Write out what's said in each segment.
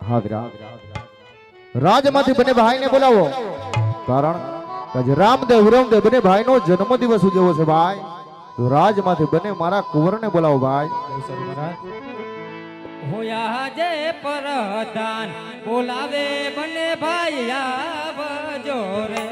હા વીરા, રાજમાંથી બંને ભાઈને બોલાવો, કારણ કે આજે રામદેવ વિરમદેવ બંને ભાઈનો જન્મદિવસ ઉજવ્યો છે ભાઈ. તો રાજમાંથી બંને મારા કુંવરને બોલાવો ભાઈ. હોયા જે પરધાન બોલાવે બંને ભાઈ આવજો રે.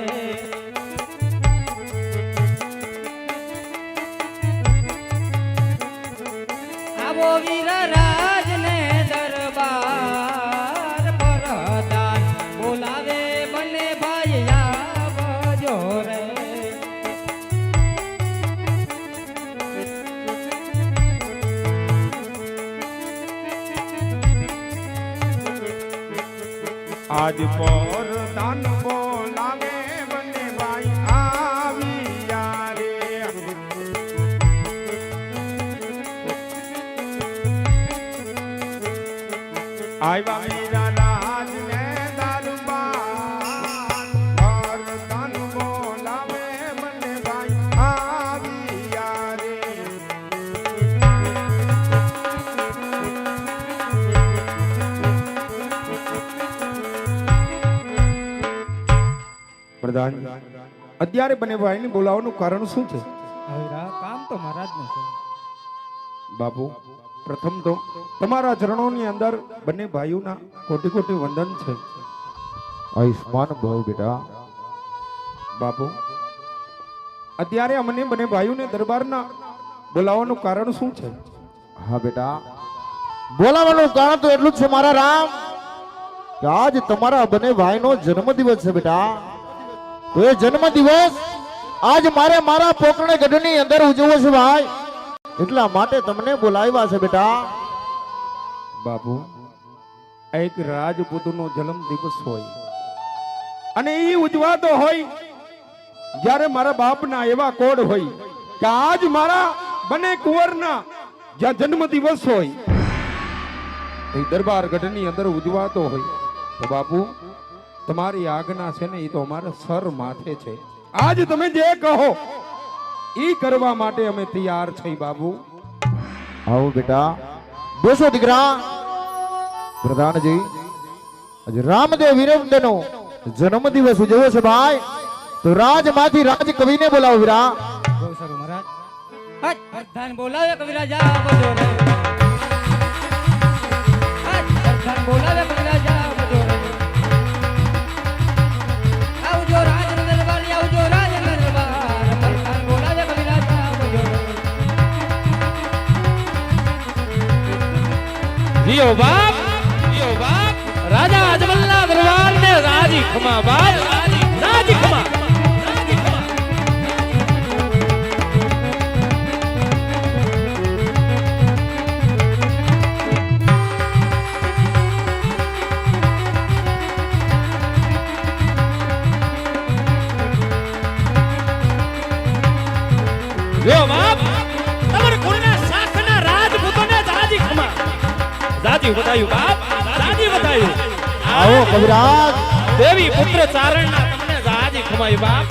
આવો વીર રાજ ને દરબાર પરધાન બોલાવે બંને ભાઈ આવજો રે. આજ પર દાન બોલાવે બંને ભાઈ આવ્યા રે. આવ્યા વીરા રાજ ને દરબાર પર દાન બોલાવે બંને ભાઈ આવ્યા રે. પ્રધાન, અત્યારે બંને ભાઈને બોલાવવાનું કારણ શું છે? કામ તો મહારાજનું છે બાપુ, પ્રથમ તો તમારા ચરણોની અંદર બંને ભાઈઓના કોટી કોટી વંદન છે. આયુષ્માન ભવ બેટા. બાપુ, અત્યારે અમને બંને ભાઈઓને દરબારના બોલાવવાનું કારણ શું છે? હા બેટા, બોલાવાનું કારણ તો એટલું જ છે મારા રામ, કે આજ તમારા બંને ભાઈનો જન્મદિવસ છે બેટા. તો એ જન્મદિવસ આજ મારે મારા પોકરણે ગઢની અંદર ઉજવવો છે ભાઈ, એટલા માટે તમને બોલાવ્યા છે બેટા. બાપુ, એક રાજપૂતનો જન્મ દિવસ હોય અને એ ઉજવાતો હોય જ્યારે મારા બાપના એવા કોડ હોય કે આજ મારા બંને કુંવરના જ્યાં જન્મ દિવસ હોય એ દરબાર ગઢની અંદર ઉજવાતો હોય, તો બાપુ તમારી આજ્ઞા છે ને એ તો અમારા સર માથે છે. આજ તમે જે કહો એ કરવા માટે અમે તૈયાર છીએ બાબુ. આવો બેટા, બેસો દીકરા. પ્રધાનજી, આજે રામદેવ વિરમદેવનો જન્મદિવસ ઉજવ્યો છે ભાઈ, તો રાજમાંથી રાજ કવિને બોલાવો વીરા. બહુ સારું મહારાજ. હટ પ્રધાન બોલાવે કવિરાજ આવજો રે. હટ પ્રધાન બોલાવે કવિરાજ આવજો રે. આવજો રાજ દરબાર, આવજો રાજ દરબાર. પ્રધાન બોલાવે કવિરાજ આવજો રે. જીઓ બાપ, જીઓ બાપ, રાજા અજમલના દરબારને રાજી ખમા બાપ, રાજી ખમા. જીઓ બાપ, તમાર કુળના શાખના રાજપૂતોને રાજી ખમા. રાજી બતાયું બાપ, રાજી બતાયું. આવો કવિરાજ. દેવી પુત્ર ચારણના તમને રાજી ખમાયું બાપ.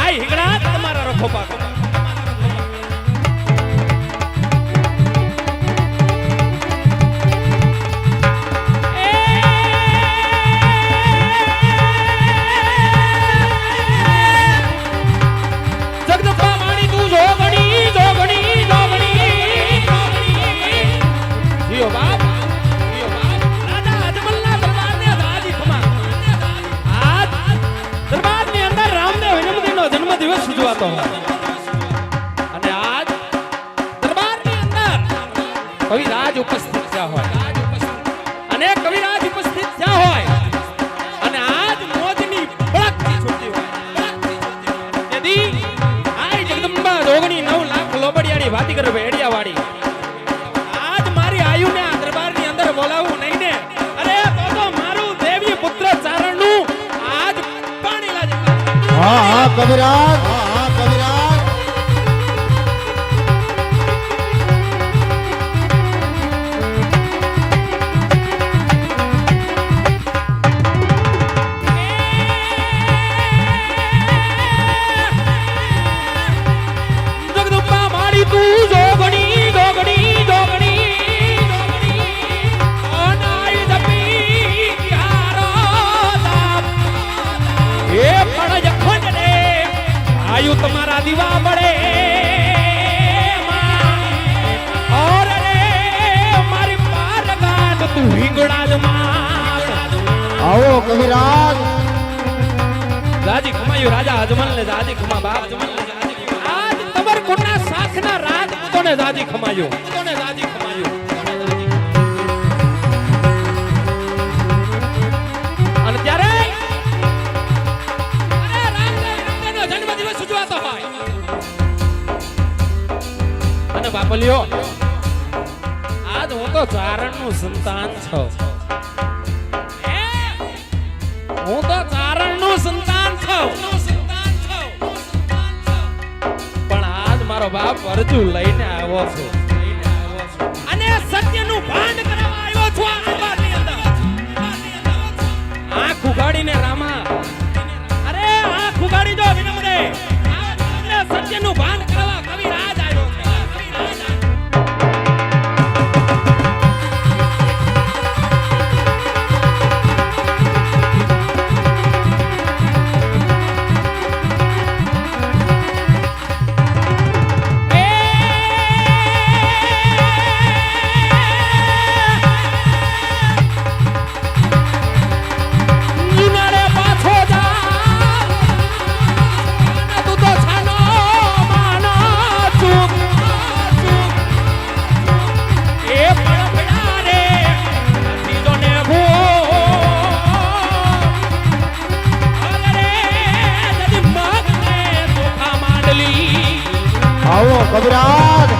આ હિગડા તમારા રખો પાકો. જગદંબા માણી તું જોગણી, જોગણી, જોગણી, જોગણી. જીઓ બાપ, જીઓ બાપ, રાજા અજમલના દરબારને રાજી ખમા. આજ દરબારની અંદર રામદેવ વિરમદેવનો જન્મદિવસ ઉજવાતો અને આજ દરબારની અંદર કવિરાજ ઉપસ્થિત થયા હોય અને કવિરાજ ઉપસ્થિત થયા હોય અને આજ મોજની બળકથી છૂટી હોય. તેથી આય જગદંબા જોગણી 9 લાખ લોબડિયાળી વાતી કરે ભેડિયાવાળી. આજ મારી આયુને આ દરબારની અંદર બોલાવું નહીં ને, અરે તો મારું દેવી પુત્ર ચારણનું આજ પાણી લાજ. હા હા કવિરાજ, હા હા કવિરાજ. જગદંબા મારી તું જોગણી, જોગણી, જોગણી, જોગણી. અનાઈ જપી હિંગળા જ માલ આવો કવિરાજ રાજી ખમાયું રાજા અજમલ ને રાજી ખમા બાપ આજ તમરકોટના શાખના રાજપૂતોને રાજી ખમાયો અને ત્યારે રામદેવનો જન્મદિવસ ઉજવાતો હોય અને બાપલિયો આજ હું તો ચારણનું સંતાન છું હું તો ચારણનું સંતાન છું પણ આજ મારો બાપ અરજુ લઈને આવ્યો છું અને સત્યનું ભાંડ કરવા આવ્યો છું આ દરબારની અંદર આંખ ઉગાડીને રામા અરે આંખ ઉગાડી જો વિનમ્રે સત્યનું ભાંડ કરવા કવિરાજ આવ્યો છે આવો કવિરાજ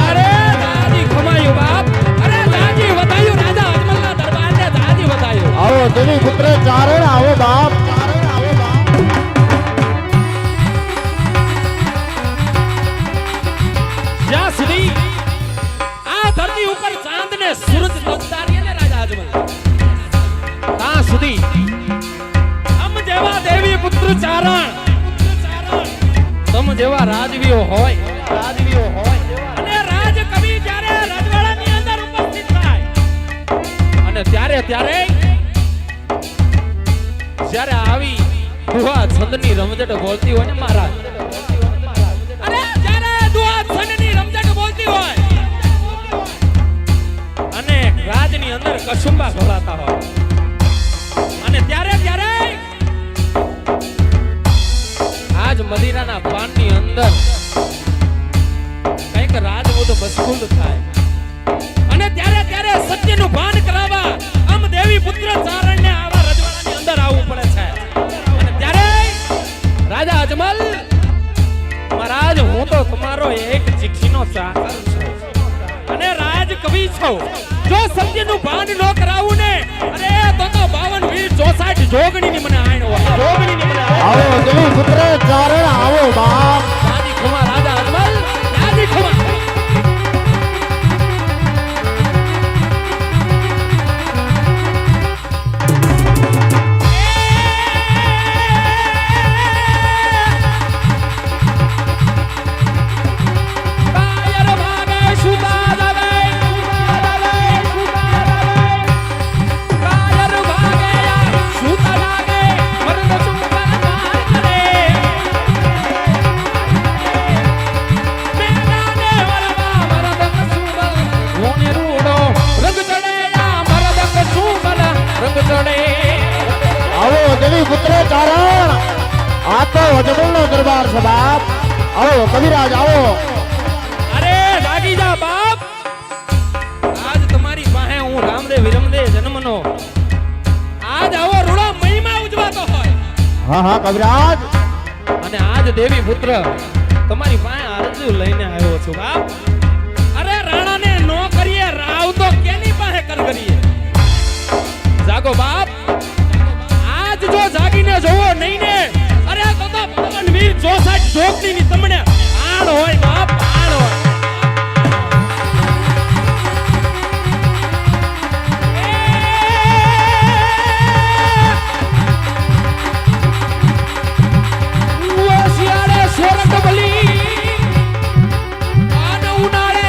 અરે દાદી ખમાયું બાપ અરે દાદી વધાયું રાજા અજમલના દરબારને દાદી વધાયું આવો દેવી પુત્ર ચારણ આવો બાપ જ્યાં સુધી આ ધરતી ઉપર ચાંદને સૂરજ તપતારીએ ને રાજા અજમલ ત્યાં સુધી અમ જેવા દેવી પુત્ર ચારણ તમ જેવા રાજવીઓ હોય અને રાજ કવિ જ્યારે રજવાડાની અંદર ઉપસ્થિત થાય અને ત્યારે જ્યારે આવી દુહા છંદની રમઝટ બોલતી હોય ને મહારાજ અરે જ્યારે દુહા છંદની રમઝટ બોલતી હોય અને રાજની અંદર કસુંબા ઢોળાતા હોય અને ત્યારે આજ મદિરાના પાનની અંદર કંઈક રાજપૂત મશગુલ થાય અને ત્યારે સત્યનું ભાન કરાવવા આમ દેવી પુત્ર ચારણને આવા રજવાડાની અંદર આવવું પડે છે અને ત્યારે રાજા અજમલ મહારાજ હું તો તમારો એક ચીઠીનો ચાકર છું અને રાજ કવિ છું જો સત્યનું ભાન ન કરાવું ને અરે તો 52 વીર 64 જોગણીની મને આણ હોય આવો દેવી પુત્ર ચારણ આવો બાપ રાજી ખમા રાજા અજમલ રાજી ખમા આવો દેવી પુત્ર ચારણ આ તો અજમલનો દરબાર છે બાપ આવો કવિરાજ આવો અરે જાગી જા બાપ આજ તમારી પાસે હું રામદેવ વિરમદે જન્મનો આજ આવો રૂડો મહિમા ઉજવાતો હોય હા કવિરાજ અને આજ દેવી પુત્ર તમારી પાસે અરજુ લઈને આવ્યો છું બાપ અરે રાણાને નો કરીએ રાવ તો કેની પાસે કરીએ જાગો બાપ આજ જો જાગીને જોવો નહીં ને અરે તો 52 વીર 64 જોગણીની તમને આણ હોય બાપ આણ હોય શિયાળે સોરઠ બલી અને ઉનાળે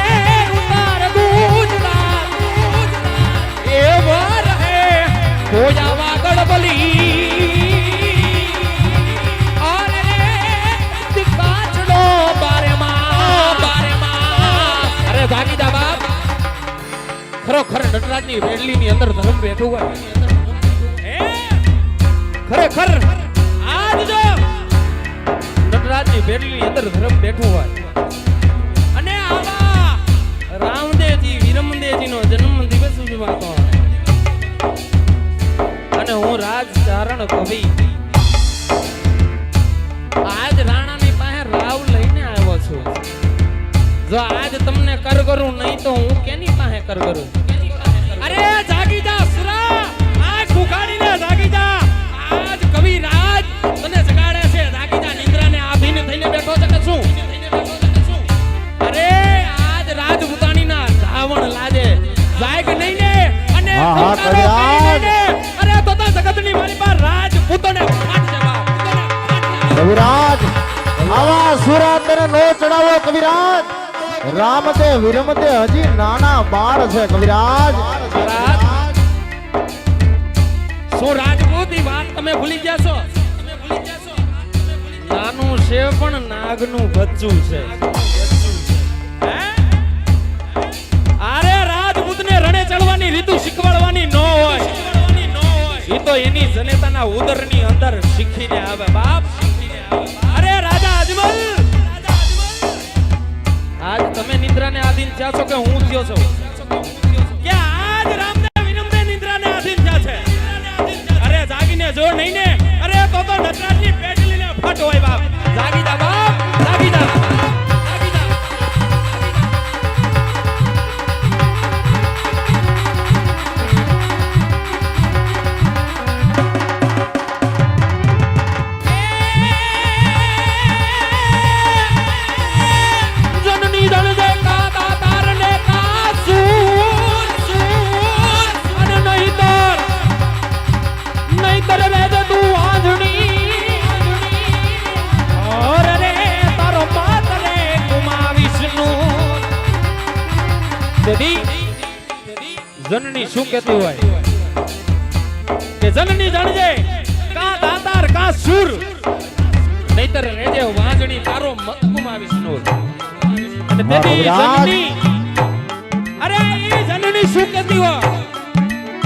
ઉતાર ગુજરાત એવા રહે કોયા વાગડ બલી અરે દીકાચડો બારે માં અરે ભાગી જા બાપ ખરો ખરેખર નટરાજની વેડલીની અંદર ધર્મ બેઠું હોય હે ખરેખર આજ જો નટરાજની વેડલીની અંદર ધર્મ બેઠું હોય અને આવા રામદેવજી વિરમદેવજીનો જન્મ દિવસ ઉજવાતો હોય અને હું રાજચારણ કવિ આજ રાણાની પાસે રાવ લઈને આવ્યો છું જો આજ તમને કર કરું નહીં તો હું કેની પાસે કર કરું અરે જાગી જા સુરા આંખ ઉઘાડીને જાગી જા આજ કવિ રાજ તને જગાડે છે જાગી જા નિંદ્રાને આધીન થઈને બેઠો છે કે શું અરે આજ રાજપૂતાણીના ધાવણ લાજે જાય કે નહીં ને અને હા, હા, સંતાનો કવિરાજ. કઈ નહીં ને? અરે તો જગતની મારી પાસે રાજપૂતોને ફાટ જવા કવિરાજ આવા સુરા તને નો ચડાવો કવિરાજ રામદેવ વિરમદેવ હજી નાના બાળ છે કવિરાજ શું રાજપૂત ની વાત તમે ભૂલી ગયા છો નાનું છે પણ નાગનું બચ્ચું છે હે? અરે રાજપૂતને રણે ચડવાની રીતુ શીખવાડવાની ન હોય એ તો એની જનેતાના ઉદરની અંદર શીખીને આવે બાપ અરે રાજા અજમલ આજ તમે નિંદ્રાને આધીન થયા છો કે હું થયો છું કે આજ રામદેવ વિરમદેવ નિંદ્રાને આધીન થયા છે અરે જાગીને જો નહીં ને અરે તો નટરાજની પેટલીને ફાટ હોય બાપ જાગી જા બાપ જાગી જા જાગી જા જનની દળદે કા દાતારને કા સૂર અને નહીતર વેદ તું આંધણી ઓર રે તારો માતરે ગુમાવીશનું દેદી જનની શું કહેતી હોય કે જનની જાણજે કા દાતાર કા સૂર નહીતર રેજે વાંજણી તારો મત ગુમાવીશનું અને તેથી જનની અરે એ જનની શું કહેતી હોય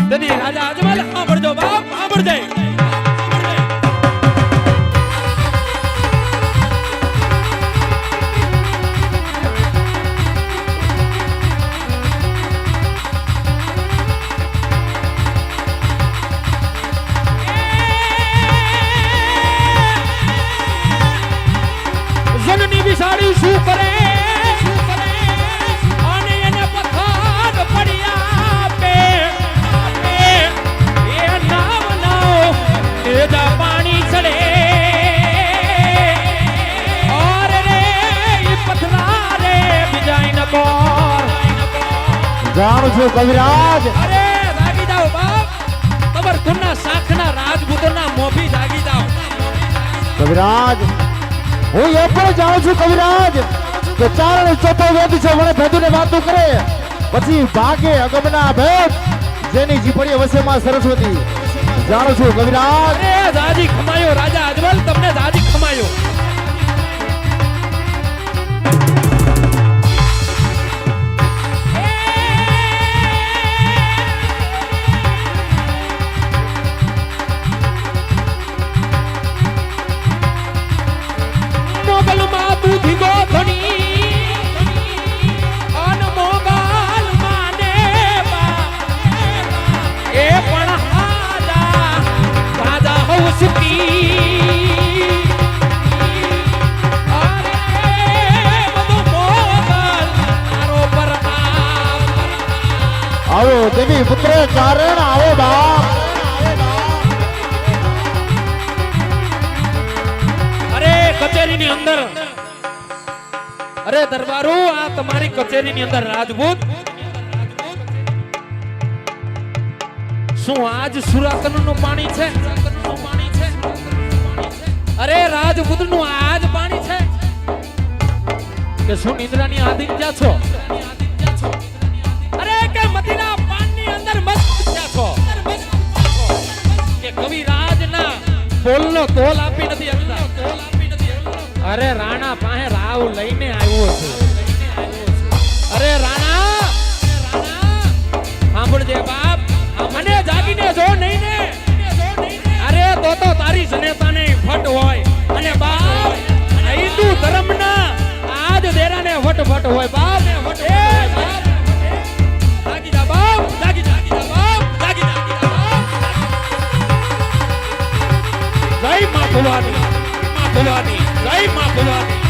તેથી રાજા અજમલ સાંભળજો બાપ સાંભળજે જનની બિસાડી શું કરે અને એને પથાર પડ્યા પે એ નાવ નાવ તેજા પાણી ચડે ઓર રે ઈ પથરા રે બિજાઈ ન કોર જાણું છું કવિરાજ અરે જાગી જાઓ બાપ ખબર કુના શાખના રાજપૂતોના મોભી જાગી જાઓ કવિરાજ હું એ પણ જાણું છું કવિરાજ કે ચારણ ચોથો વેદ છે વણે ભેદુને વાતો કરે પછી ભાગે અગમના ભેદ જેની જીપડીએ વસેમાં સરસ્વતી જાણું છું કવિરાજ અરે દાદી ખમાયો રાજા અજમલ તમને દાદી ખમાયો મોગલ માં તું ધીગો ધણી અન મોગલ માને બા એ પણ રાજા હઉ સુખી અરે બધું મોગલ તારો પ્રતાપ આવો દેવી પુત્ર ચારણ આવો બાપ અરે કચેરીની અંદર અરે દરબારો આ તમારી કચેરીની અંદર રાજપૂત શું આજ સુરાકરનું પાણી છે અરે રાજપૂતનું આજ પાણી છે કે શું નિંદ્રાની આધીન ક્યાં છો અરે કે મદીના પાનની અંદર મસ્ત ક્યાં છો કે કવિરાજના બોલનો તોલ આપી નથી શકતા અરે રાણા પાસે રાવ લઈને આવ્યો છું અરે રાણા સાંભળજે બાપ અને જાગીને જો નહીં ને અરે તો તારી જનેતાને ફટ હોય અને બાપ આ હિન્દુ ધર્મના આજ દેરાને વટ હોય બાપ એ બાપ જાગી જા બાપ જાગી જા બાપ જાગી જા બાપ જય માં ભવાની જય માં ભવાની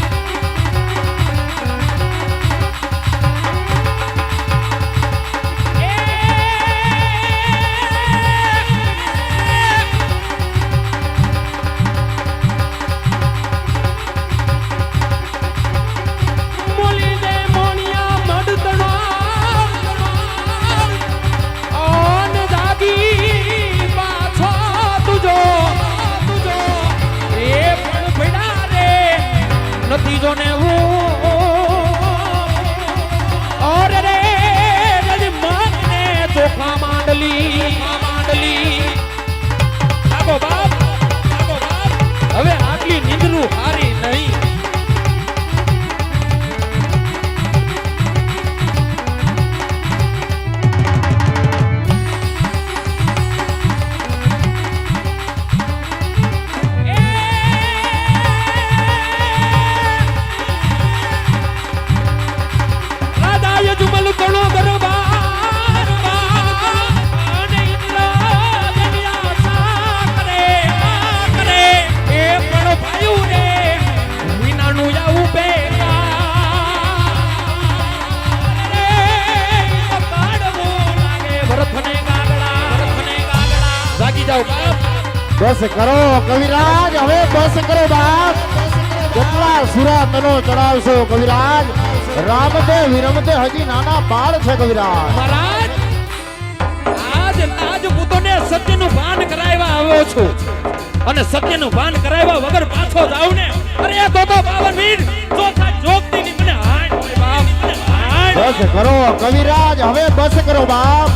જોને ઓર રે રજ માને ચોખા માંડલી આગો બાપ હવે આટલી નીંદરું હારી નહીં બસ કરો કવિરાજ, હવે બસ કરો બાપ. કેટલા સુરા તનો ચડાવશો કવિરાજ? રામતે વિરમતે હજી નાના બાળ છે કવિરાજ. મહારાજ આજ પૂતોને સત્યનું ભાન કરાવવા આવ્યો છું અને સત્યનું ભાન કરાવ્યા વગર પાછો જાવ ને અરે તો બાવન વીર ચોથા જોગતીની મને હાય બાપ હાય. બસ કરો કવિરાજ, હવે બસ કરો બાપ.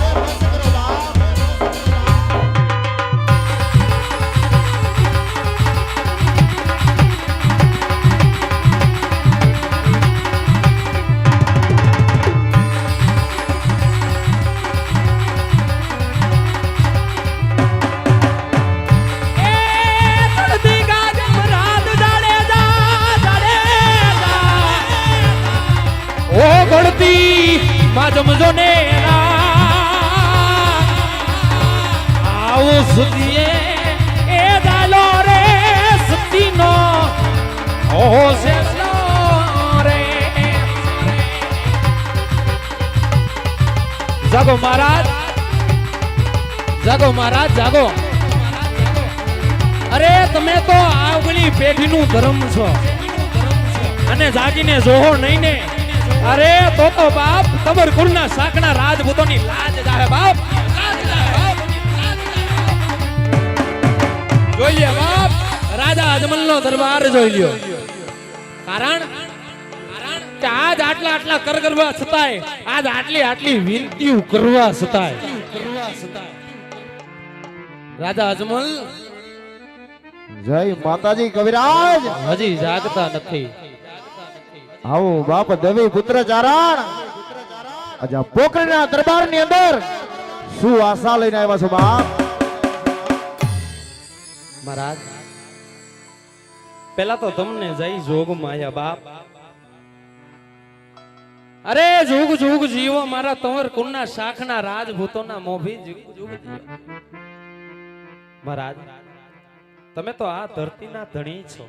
જમજો ને આવો સુધીએ એ દાલો રે સતીનો ઓહો સેલો રે. જાગો મહારાજ, જાગો મહારાજ, જાગો. અરે તમે તો આગલી પેઢીનું ધર્મ છો અને જાગીને જોહો નહીં ને અરે તો બાપ તબર કુળના શાકના રાજપૂતોની લાજ જાહે બાપ. જોઈ લે બાપ, રાજા અજમલનો દરબાર જોઈ લ્યો. કારણ કે આજ આટલા કરવા છતાંય આજ આટલી વિનતીઓ કરવા છતાંય રાજા અજમલ જય માતાજી કવિરાજ. હજી જાગતા નથી. આવો બાપ દેવી પુત્ર ચારણ, અજા પોખરીના દરબારની અંદર શું આશા લઈને આવ્યા છો બાપ? મહારાજ પેલા તો તમને જઈ જોગ માયા બાપ. અરે જોગ જોગ જીવો મારા તંવર કુળના શાખના રાજભૂતોના મોભી જોગ જીવો. મહારાજ તમે તો આ ધરતીના ધણી છો.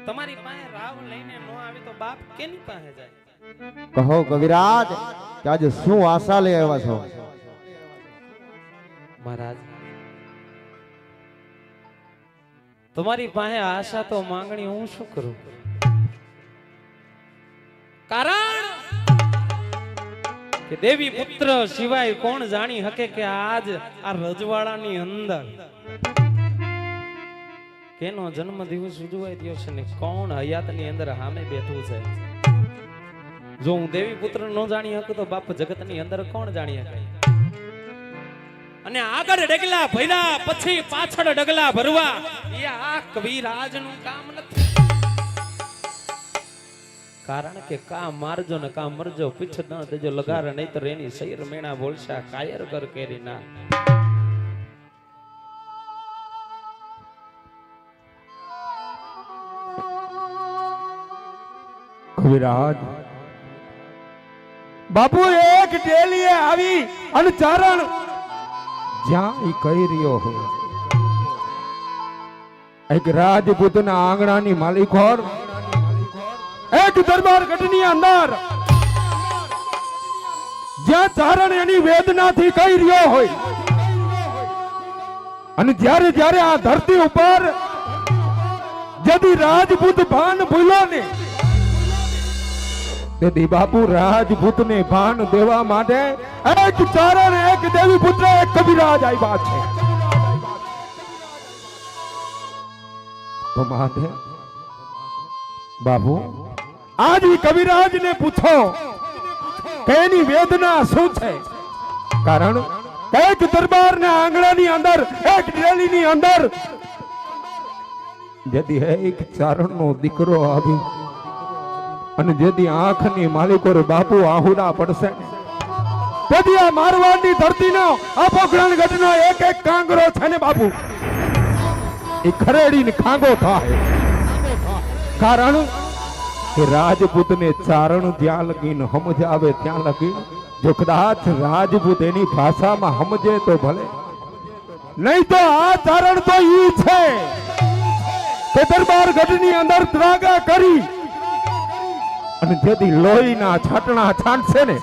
તમારી પાસે રાવ લઈને નો આવે તો બાપ કેની પાસે જાય? કહો કવિરાજ કે આજે શું આશા લઈ આવ્યા છો? મહારાજ તમારી પાસે આશા તો માંગણી હું શું કરું? કારણ કે દેવી પુત્ર સિવાય કોણ જાણી શકે કે આજ આ રજવાડાની અંદર કેનો જન્મ દિવસ ઉજવાઈ રહ્યો છે ને કોણ હયાતની અંદર સામે બેઠું છે? જો હું દેવી પુત્ર ન જાણી શકું તો બાપ જગતની અંદર કોણ જાણી શકે? અને આગળ ડગલા ભર્યા પછી પાછળ ડગલા ભરવા એ આ કવિરાજનું કામ નથી. કારણ કે કા મારજો ને કા મરજો પીછ ન દેજો લગાર નહીં તો એની શૈર મેણા બોલશા કાયર કર કેરી ના. કવિરાજ બાપુ એક ડેલીએ આવી અને ચારણ જ્યાં ઈ કહી રહ્યો હોય એક રાજપૂતના આંગણાની માલિકોર એક દરબાર ગઢની અંદર જ્યાં ચારણ એની વેદનાથી કહી રહ્યો હોય અને જ્યારે જ્યારે આ ધરતી ઉપર જદી રાજપૂત ભાન ભૂલ્યો ને તેથી બાપુ રાજપૂતને ભાન દેવા માટે એક ચારણ એક દેવી પુત્ર એક કવિરાજ આવ્યા છે. તો માટે બાપુ આજ કવિરાજ ને પૂછો કે એની વેદના શું છે. કારણ એક દરબાર ના આંગણાની અંદર એક ડેલીની અંદર જેથી એક ચારણ નો દીકરો આવી અને જેથી આંખની માલિકો બાપુ આહુડા પડશે તેથી આ મારવાડની ધરતીનો આ પોખરણગઢનો એક એક કાંગરો છે ને બાપુ એ ખરેડીને ખાંગો થાય. કારણ કે રાજપૂતને ચારણ જ્યાં લગીને સમજ આવે ત્યાં લગી જો કદાચ રાજપૂત એની ભાષામાં સમજે તો ભલે નહીં તો આ ચારણ તો ઈ છે કે દરબાર ગઢની અંદર ત્રાગા કરી અને જેથી લોહીના છાટણા છાંટશે ને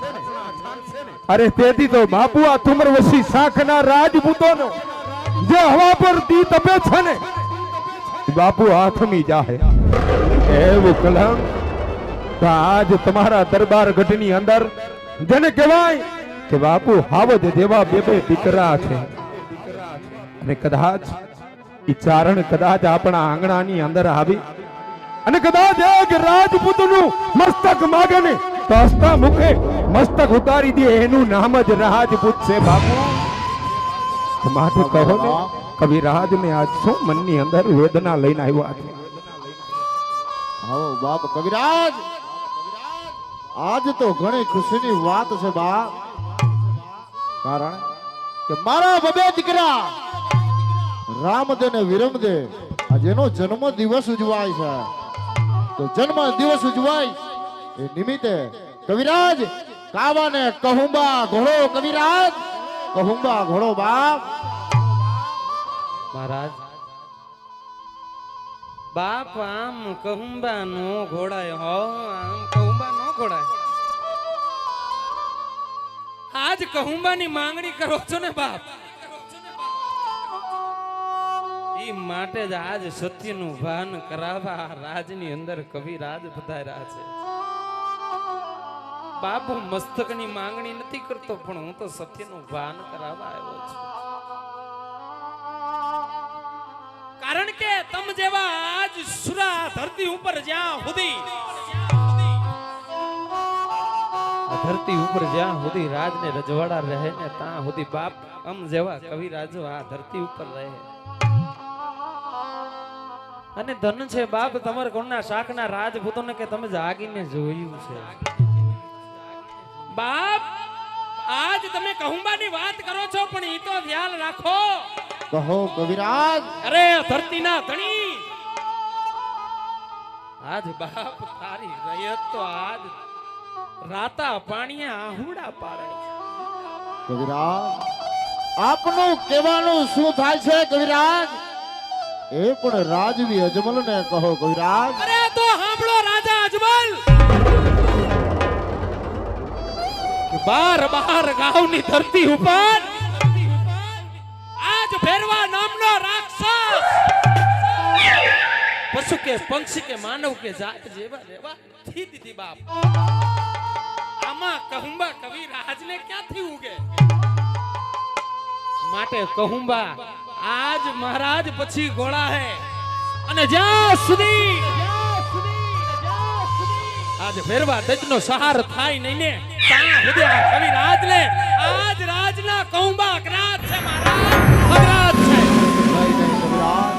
અરે તેથી તો બાપુ આ તુમરવસી શાખના રાજપૂતોનો જે હવા પર દી તપે છે ને બાપુ હાથમી જાહે એવું કલંક તો આજ તમારા દરબાર ગઢની અંદર જેને કહેવાય કે બાપુ હાવજ જેવા બે બે દીકરા છે અને કદાચ ઈ ચારણ કદાચ આપણા આંગણાની અંદર આવી અને કદાચ એક રાજપૂતનું મસ્તક માગે ને તો હસતા મુખે મસ્તક ઉતારી દે એનું નામ જ રાજપૂત છે બાપુ. માટે કહો ને કવિરાજ ને આજ શું મનની અંદર વેદના લઈને આવ્યા છે. આવો બાપ કવિરાજ આજ તો ઘણી ખુશીની વાત છે બાપ. કારણ કે મારા બબે દીકરા રામદે ને વિરમદે આજે એનો જન્મ દિવસ ઉજવાય છે. તો જન્મ દિવસ ઉજવાય એ નિમિત્તે કવિરાજ કાવા ને કહુંબા ઘોડો કવિરાજ કહુંબા ઘોડો બાપ. મહારાજ બાપ આમ કહુંબા નો ઘોડાય હો આમ કહુંબા નો ઘોડાય. આજ કહુંબાની માંગણી કરો છો ને બાપ ઈ માટે જ આજ સત્યનું ભાન કરાવવા રાજની અંદર કવિરાજ પધાર્યા છે. બાપ હું મસ્તકની માંગણી નથી કરતો પણ હું તો સત્યનું ભાન કરાવવા આવ્યો છું. કારણ કે તમ જેવા આજ સુરા ધરતી ઉપર જ્યાં સુધી ધરતી ઉપર જ્યાં સુધી રાજ ને રજવાડા રહે ને ત્યાં સુધી બાપ અમ જેવા કવિરાજો આ ધરતી ઉપર રહે. અને ધન છે બાપ તમારા કોણના શાખના રાજપૂતોને કે તમે જાગીને જોયું છે. બાપ આજ તમે કહુંબાની વાત કરો છો પણ ઈ તો ધ્યાન રાખો. કહો કવિરાજ. અરે ધરતીના ધણી આજ બાપ તારી રયત તો આજ રાતા પાણીએ આહુડા પાડે છે. કવિરાજ આપનું કહેવાનું શું થાય છે કવિરાજ એ પણ રાજવી અજમલ ને કહો કવિરાજ. અરે તો સાંભળો રાજા અજમલ બાર બાર ગાંવની ધરતી ઉપર આજ ભેરવા નામનો રાક્ષસ પશુ કે પંક્ષી કે માનવ કે જાત જેવા રેવા થી દીધી બાપ. આમાં કહુંબા કવિરાજને ક્યાંથી ઉગે. માટે કહુંબા આજ મહારાજ પછી ગોળા હે અને જ્યાં સુધી આજ ભેરવા દજનો સહાર થાય નહીં ને ત્યાં સુધી આ કવિરાજ ને આજ રાજના કહુંબા અગ્રાજ છે મહારાજ અગ્રાજ છે. નહીં, નહીં, કવિરાજ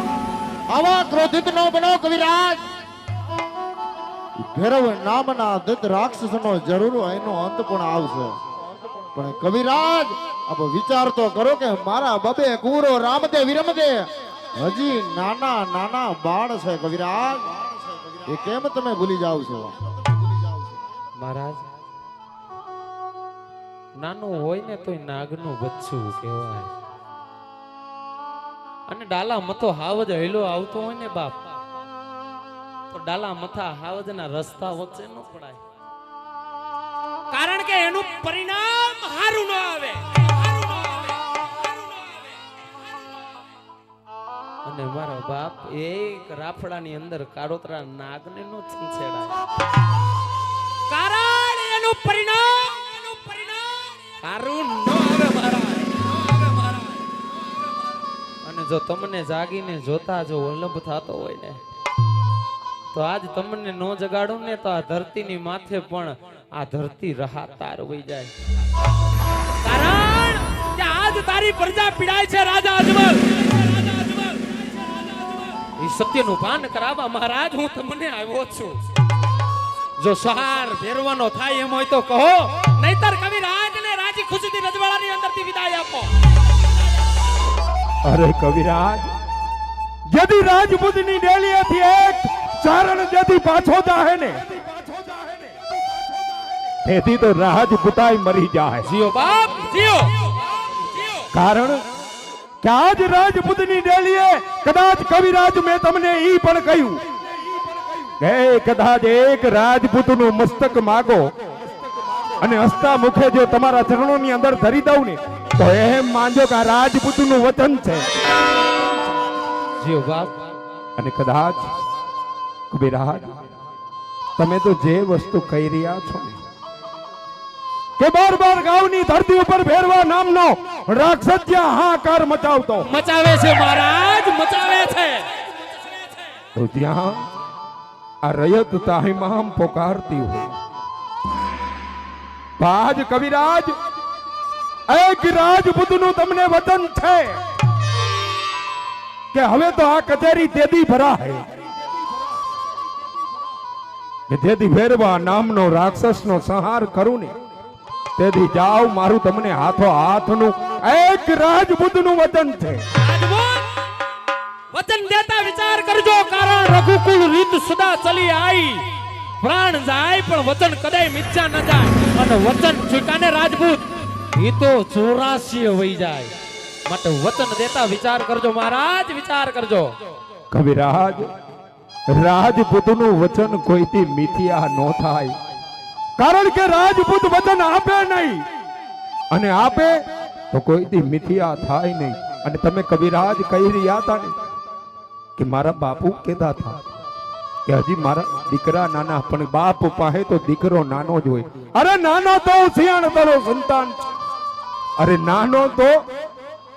આવા ક્રોધિત ન બનો કવિરાજ. ભૈરવ નામના દત્ત રાક્ષસનો જરૂર એનો અંત પણ આવશે. પણ કવિરાજ આપ વિચાર તો કરો કે મારા બબે કુરો રામદે વિરમદે હજી નાના નાના બાળ છે. કવિરાજ એ કેમ તમે ભૂલી જાવ છો? મહારાજ નાનું હોય ને તોય નાગનું બચ્ચું કહેવાય. અને ડાલા મથો હાવજ હેલો આવતો હોય ને બાપ, તો ડાલા મથા હાવજના રસ્તા વચ્ચે ન પડાય, કારણ કે એનું પરિણામ હારું ન આવે. અને મારો બાપ એક રાફડાની અંદર કાળોતરા નાગને નો છંછેડાય, કારણ એનું પરિણામ હારું ન આવે મારા. અને જો તમને જાગીને જોતા જો વલ્લભ થતો હોય ને, તો આજ તમને નો જગાડું ને તો આ ધરતીની માથે પણ આ ધરતી રહાતાર હોઈ જાય. કારણ કે આજ તારી પ્રજા પીડાય છે રાજા અજમલ. એ સત્યનું ભાન કરાવવા મહારાજ હું તમને આવ્યો છું. જો સહાર ફેરવાનો થાય એમ હોય તો કહો, નહીતર કવિરાજ ને રાજી ખુશીથી રજવાડાની અંદરથી વિદાય આપો. અરે કવિરાજ, यदि રાજપૂતની ડેલીએથી એક ચારણ જેથી પાછો જાહે ને, તેથી તો રાજપૂતાઈ મરી જાહે. જીઓ બાપ જીઓ. કારણ કે આજ રાજપૂતની ડેલીએ કદાચ કવિરાજ મેં તમને ઈ પણ કહ્યું કે કદાચ એક રાજપૂતનું મસ્તક માગો અને હસતા મુખે જો તમારા ચરણોની અંદર ધરી દઉં ને, તો એમ માનજો કે આ રાજપૂતનું વચન છે. જીઓ બાપ. અને કદાચ કવિરાજ તમે તો જે વસ્તુ કહી રહ્યા છો ને, કે બાર બાર ગાવની ધરતી ઉપર ભેરવા નામનો રાક્ષસ જ્યાં હાહાકાર મચાવતો મચાવે છે મહારાજ, મચાવે છે. તો ત્યાં આ રયત તાહીમામ પોકારતી હોય. બાજ કવિરાજ, એક રાજપૂતનું તમને વચન છે કે હવે તો આ કચેરી તેદી ભરાય કે જેથી ભેરવા નામનો રાક્ષસનો સંહાર કરું ને, તેથી જાઓ. મારું તમને હાથો હાથનું એક રાજપૂતનું વચન છે. વચન દેતા વિચાર કરજો, કારણ રઘુકુળ રીત સદા ચલી આઈ. પ્રાણ જાય પણ વચન કદાય મિથ્યા ન જાય, અને વચન ચૂકાને રાજપૂત એ તો 84 વહી જાય. માટે વચન દેતા વિચાર કરજો મહારાજ, વિચાર કરજો. કવિરાજ, રાજપૂતનું વચન કોઈથી મિથ્યા ન થાય, કારણ કે રાજપૂત વચન આપે નહીં, અને આપે તો કોઈથી મિથ્યા થાય નહીં. અને તમે કવિરાજ કહી રહ્યા હતા ને કે મારા બાપુ કહેતા હતા કે હજી મારા દીકરા નાના, પણ બાપ પાસે તો દીકરો નાનો જ હોય. અરે નાનો તો સિયાણ તારો સંતાન છે. અરે નાનો તો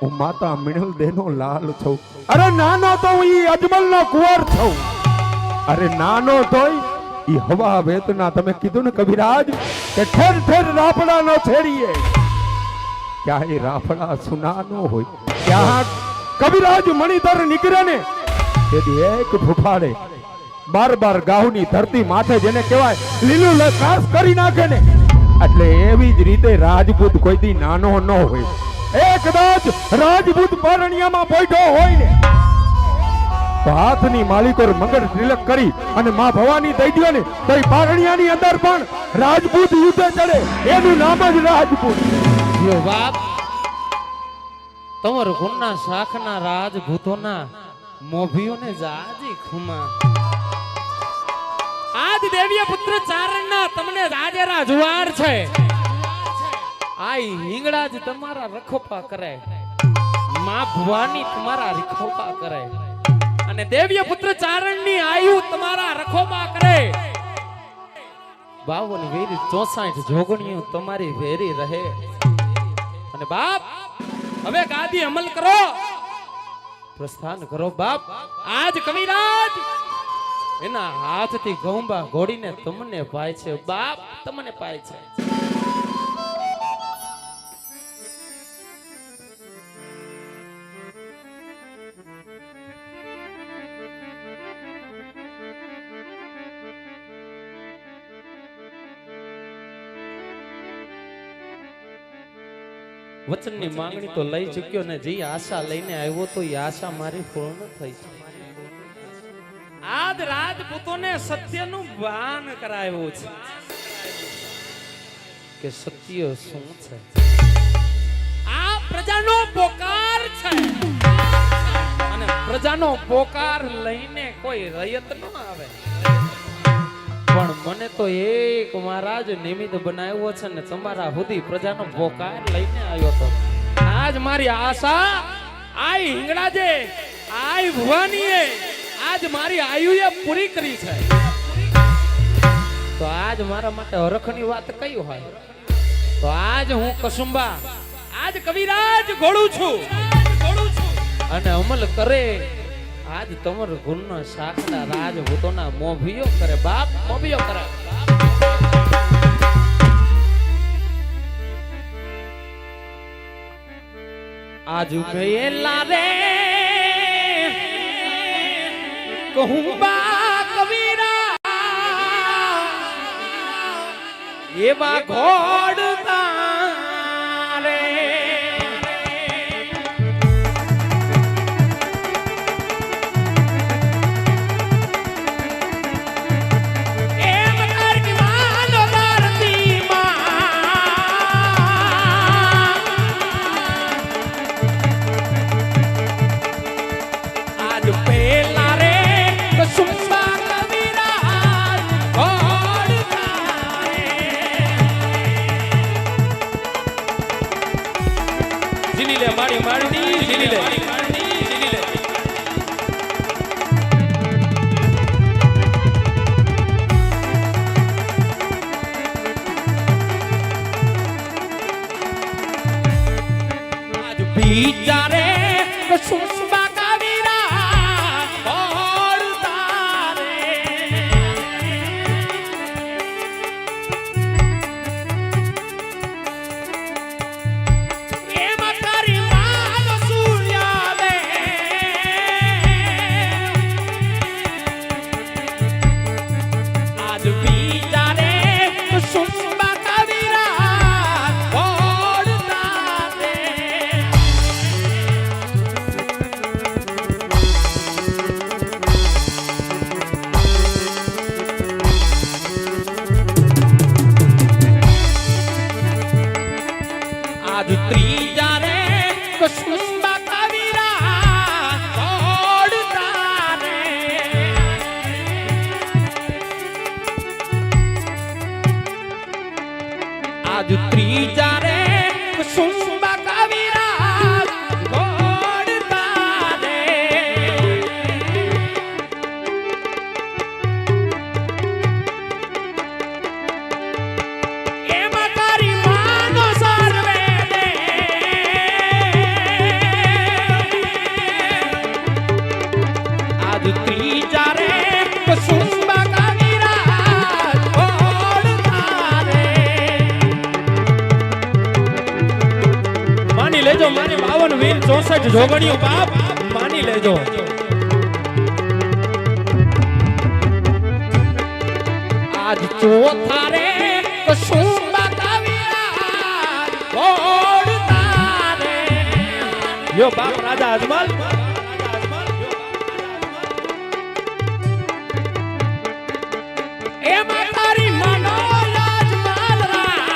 હું માતા મિણલ દેનો લાલ છું. અરે નાનો તો હું ઈ અજમલનો કુંવર છું. અરે નાનો તોય ઈ હવા વેતના. તમે કીધું ને કવિરાજ કે ઠેર ઠેર રાફડાનો છેડીએ, ક્યાંય રાફડા સુના ન હોય. ત્યાં કવિરાજ મણિધર નીકળે ને, તેથી એક ફૂફાડે બાર બાર ગાઉની ધરતી માથે જેને કહેવાય લીલું લકાસ કરી નાખે ને, એટલે એવી જ રીતે રાજપૂત કોઈથી નાનો ન હોય. એ કદાચ રાજપૂત પરણિયામાં બેઠો હોય ને, તો હાથની માલિકોર મંગળ તિલક કરી અને માં ભવાની દઈ દો ને, તો એ પારણિયાની અંદર પણ રાજપૂત યુદ્ધે ચડે. એનું નામ જ રાજપૂત. જીઓ બાપ, તમાર ગુણના શાખના રાજભૂતોના મોભીઓને જાજી ખમા. આજ દેવીય પુત્ર ચારણના તમને રાજેરા જુવાર છે. આ હિંગળા જ તમારા રખોપા કરે, માં ભવાની તમારા રખોપા કરે, અને દેવીય પુત્ર ચારણની આયુ તમારા રખોપા કરે. 52 વેરી 64 જોગણીઓ તમારી વેરી રહે. અને બાપ હવે ગાદી અમલ કરો, પ્રસ્થાન કરો બાપ. આજ કવિરાજ એના હાથથી ગૌંબા ઘોડીને તમને પાય છે બાપ, તમને પાય છે. વચનની માંગણી તો લઈ ચૂક્યો ને જે આશા લઈને આવ્યો તો એ આશા મારી પૂર્ણ થઈ છે. આજ રાજપૂતોને સત્યનું ભાન કરાવ્યું છે કે સત્ય શું છે. આ પ્રજાનો પોકાર છે અને પ્રજાનો પોકાર લઈને કોઈ રયત ન આવે. પણ મને તો એક મહારાજ નિમિત્ત બનાવ્યો છે ને તમારા સુધી પ્રજાનો પોકાર લઈને આવ્યો તો. આજ મારી આશા આય હિંગળાજે આય ભવાનીએ આજ મારી આયુએ પૂરી કરી છે. તો આજ મારા માટે હરખની વાત કઈ હોય તો આજ હું કસુંબા આજ કવિરાજ ઘોડું છું અને અમલ કરે આજ તમર ગુણનો સાખના રાજપૂતોના મોભિયો કરે. બાપ મોભિયો કરે. આજ ગયેલા રે કહુંબા કવિરા એવા ઘોડતા રે એમ કરકી માનો ધરતી આજ પેલા રે કસુંબા કવિરાજ ઘોડતા રે. જીલી લે મારી મારી જીલી લે. આજ વિચારે કસુંબા કવિરાજ ઘોડતા રે. એમાં તારી માનો સૂર્યાદે આજ વિચારે કસુંબા કવિરાજ ઘોડતા રે. આજ ત્રીજા રે કસુંબા કવિરાજ ઘોડતા રે. આજ ત્રીજા રે કસુંબા કવિરાજ ઘોડતા રે. એમાં તારી માનો સર્વે દે આજ ત્રીજા રે કસુંબા કવિરાજ ઘોડતા રે. માની લેજો મારી 52 વીર 64 જોગણીઓ બાપ માની લેજો. આજ ચોથા રે કસુંબા કવિરાજ ઘોડતા રે. યો બાપ રાજા અજમલ એમાં તારી મનો અજમલ રાય.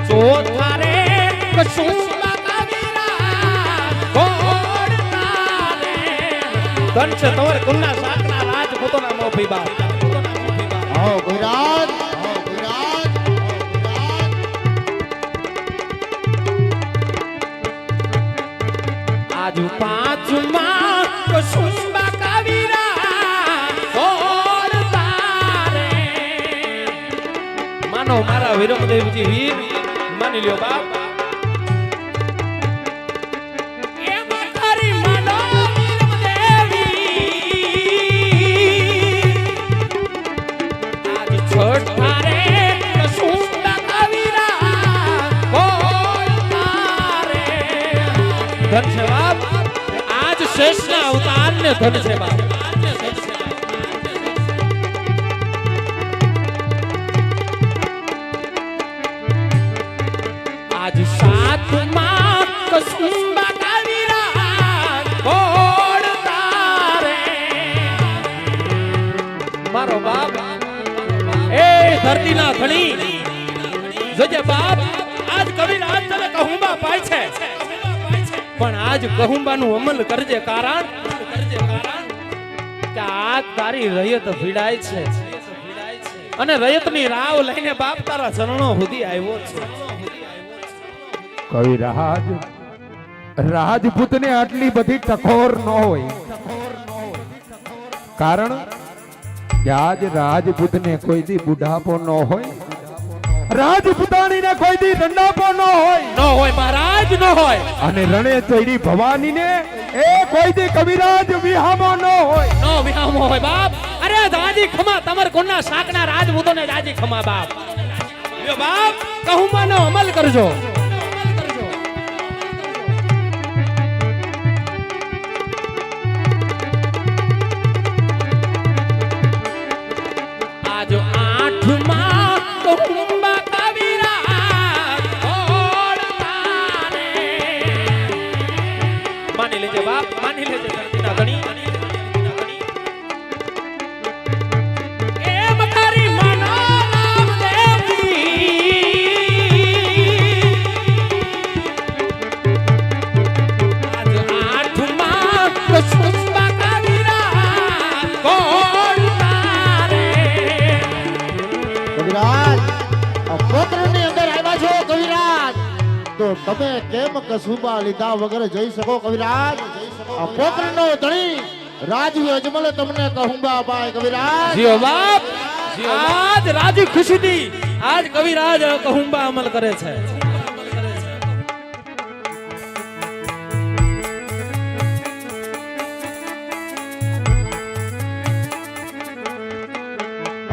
ચોથા રે કસુંબા કવિરાજ ઘોડતા રે. ધન છે તમારે કુલના સાતના રાજપૂતોના મોભી બાપ. આવો ગુજરાત, આવો ગુજરાત, આજ પાંચમા કસુંબા કવિરાજ ઘોડતા રે. માનો મારા વિરમદેવજી વીર માની લ્યો બાપ. એમાં તારી માનો વિરમદેવી આજ છઠ્ઠા રે કસુંબા કવિરાજ ઘોડતા રે. ધન છે બાપ આજ શેષના અવતાર ને ધન છે બાપ. આજ સાતમાં કસુંબા કાવીરા કોડ તારે મારો બાપ એ ધરતીના ધણી જોજે બાપ આજ કવિરાજ તને કહુંબા પાય છે પણ આજ કહુંબાનું અમલ કરજે કારણ કે આજ તારી રયત ભીડાય છે અને રયતની રાવ લઈને બાપ તારા ચરણો સુધી આવ્યો છે કવિરાજ રાજપૂતને આટલી બધી ટકોર ન હોય કારણ કે આજ રાજપૂતને કોઈ દી બુઢાપો ન હોય રાજપૂતાણીને કોઈ દી દંડાપો ન હોય મહારાજ ન હોય અને રણે ચડી ભવાનીને એ કોઈ દી કવિરાજ વિહામો ન હોય વિહામો હોય બાપ અરે દાદી ખમા તમાર કોના શાકના રાજપૂતોને દાદી ખમા બાપ યો બાપ કહુંબાનો અમલ કરજો આજ આઠમાં કહુંબા કાવીરા કોડ તારે માની લેજે બાપ માની લેજે ધરતીના ધણી એ મકારી માનો નામ દેવી આજ આઠમાં કહુંબા કાવીરા કોડ તારે કવિરાજ આ પોત્રની અંદર આવ્યા છો કવિરાજ તો તમે કેમ કસુંબા લીધા વગર જઈ શકો કવિરાજ આ પોત્રનો ધણી રાજવી અજમલ તમને કહુંબા પાય કવિરાજ જીઓ બાપ આજ રાજી ખુશીથી આજ કવિરાજ કહુંબા અમલ કરે છે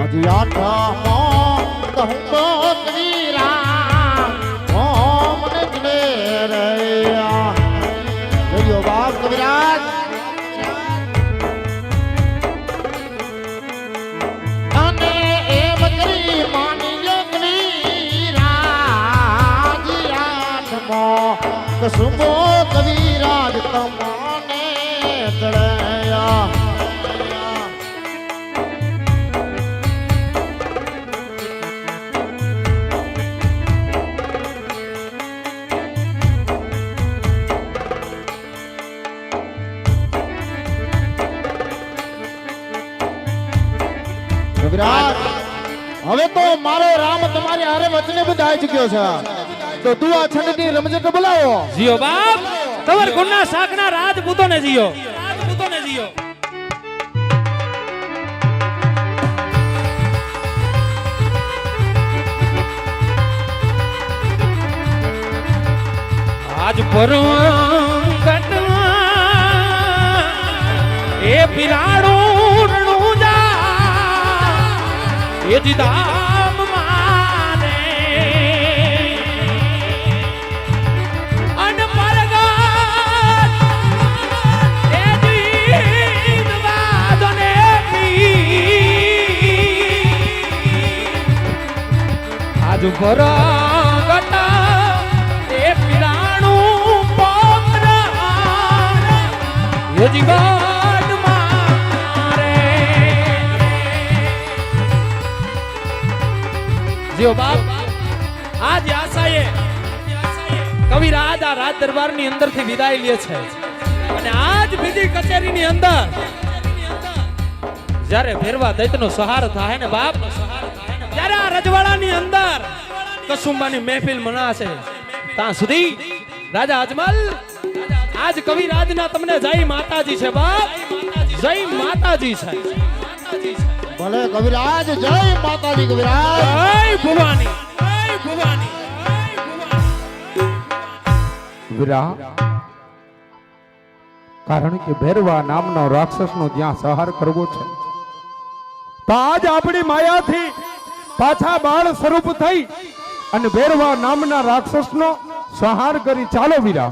હજી આઠમો કહુંબો કવિરાજ મને જને રહ્યા જોયો બાપ કવિરાજ અને એમ કરી માની લે કવિરાજ આઠમો કસુંબો કવિરાજ તમને ચડ્યા કવિરાજ હવે તો મારો રામ તમારી હારે વચને બધાઈ ચૂક્યો છે તો તું આ છંડની રમઝટ બોલાવો જીઓ બાપ તમાર કોના શાકના રાજપૂતોને જીઓ આજ પરમ એ પિરાડું જા એ જીદામ માને અન પરગટ એ જીદ વાદને આજ પરગટ એ પિરાડું પોત્ર એ જીવાન મારે જીઓ બાપ આજ આશાએ કવિરાજ આ રાજ દરબારની અંદરથી વિદાય લે છે અને આજ બીજી કચેરીની અંદર જ્યારે ભેરવા દૈતનો સહાર થાય ને બાપ ત્યારે આ રજવાડાની અંદર કસુંબાની મહેફિલ મનાશે ત્યાં સુધી રાજા અજમલ આજ કવિરાજના તમને જય માતાજી છે બાપ જય માતાજી છે ભલે કવિરાજ જય માતાજી કવિરાજ જય ભવાની વિરા કારણ કે ભેરવા નામનો રાક્ષસનો જ્યાં સહાર કરવો છે તો આજ આપણી માયાથી પાછા બાળ સ્વરૂપ થઈ અને ભેરવા નામના રાક્ષસનો સંહાર કરી ચાલો વીરા